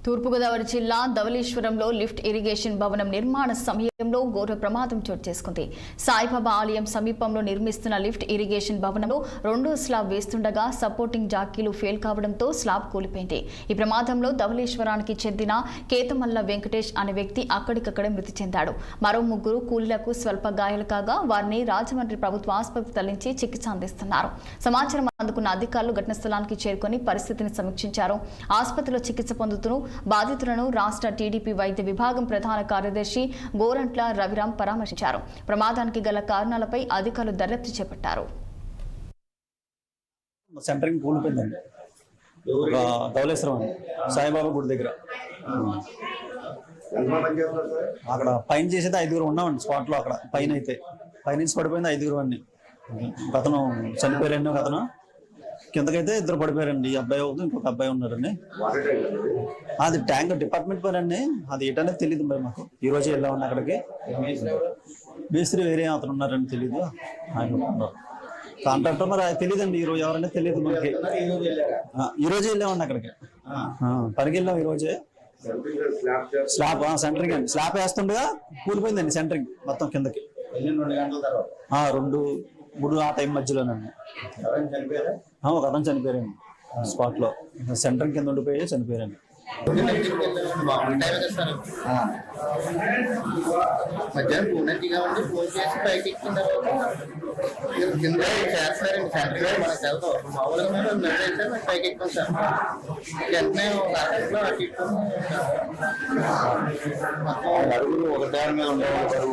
తూర్పుగోదావరి జిల్లా ధవళేశ్వరంలో lift irrigation భవనం నిర్మాణ సమయంలో ఘోర ప్రమాదం చోటు చేసుకుంది. సాయిబాబా ఆలయం సమీపంలో నిర్మిస్తున్న లిఫ్ట్ ఇరిగేషన్ భవనంలో రెండో స్లాబ్ వేస్తుండగా సపోర్టింగ్ జాకీలు ఫెయిల్ కావడంతో స్లాబ్ కూలిపోయింది. ఈ ప్రమాదంలో ధవళేశ్వరానికి చెందిన కేతమల్ల వెంకటేష్ అనే వ్యక్తి అక్కడికక్కడే మృతి చెందాడు. మరో ముగ్గురు కూలీలకు స్వల్ప గాయాలు కాగా వారిని రాజమండ్రి ప్రభుత్వ ఆసుపత్రికి తరలించి చికిత్స అందిస్తున్నారు. సమాచారం అందుకున్న అధికారులు ఘటనా స్థలానికి చేరుకుని పరిస్థితిని సమీక్షించారు. ఆసుపత్రిలో చికిత్స పొందుతూ బాధితులను రాష్ట్ర టీడీపీ వైద్య విభాగం ప్రధాన కార్యదర్శి గోరంట్ల రవిరామ్ పరామర్శించారు. ప్రమాదానికి గల కారణాలపై అధికారులు దర్యాప్తు చేపట్టారు. సెంటరింగ్ కూలిపోయిందండి ధవళేశ్వరం సాయిబాబా గుడి దగ్గర. అక్కడ పైన చేసేది 5గురు ఉన్నామండి స్పాట్ లో. అక్కడ పైన అయితే పైనుంచి పడిపోయింది 5గురు అండి. అతను చనిపోయారండి. ఒక అతను కిందకైతే 2 పడిపోయారండి. ఈ అబ్బాయి అవుతుంది, ఇంకొక అబ్బాయి ఉన్నారండి. అది ట్యాంక్ డిపార్ట్మెంట్ పని అండి. అది ఏంటనేది తెలియదు మరి మాకు. ఈ రోజు వెళ్ళామని అక్కడికి. మేస్త్రి వేరే అతను ఉన్నారని తెలియదు. ఆయన కాంట్రాక్టర్ మరి తెలియదండి. ఈ రోజు ఎవరనేది తెలియదు మనకి. ఈ రోజే వెళ్ళామండి అక్కడికి. పనికి వెళ్ళాం ఈ రోజే. స్లాబ్ సెంటరింగ్ అండి. స్లాబ్ వేస్తుండగా కూలిపోయిందండి సెంటరింగ్ మొత్తం కిందకి. 2-3 ఆ టైం మధ్యలోనండి. ఒక అతను చనిపోయారండి స్పాట్ లో. సెంటరింగ్ కింద ఉండిపోయి చనిపోయారండి. మధ్యాహ్నం పూర్ణంగా ఉండి ఫోన్ చేసి పైకి ఎక్కిన తర్వాత కింద చేస్తారండి. సెంటర్ మనకు వెళ్తాం మామూలుగా మేము నిర్ణయించారు. మేము పైకి ఎక్కుతాం సార్. వెంటనే అరగంటలో అటు ఇటు అడుగులు ఒక దారి మీద ఉండేవాళ్ళు.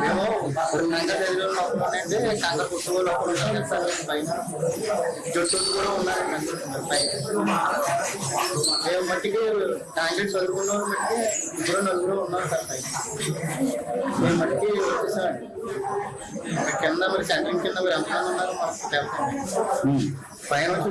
మేము 2 గంటల ఉన్నప్పుడంటే కంద పుస్తకాలు అప్పుడు ఉంటాం సార్. పైన జట్టు కూడా ఉన్నారండి పైన. మేము మట్టికి టాంగెట్ చదువుకున్న వాళ్ళు మట్టికి 3-4 ఉన్నారు సార్ పైన. మేము మట్టికి వచ్చేసామండి. కింద మరి సెంటరింగ్ కింద మీరు ఎంతమంది ఉన్నారు మాకు తెలుసండి. పైన వచ్చి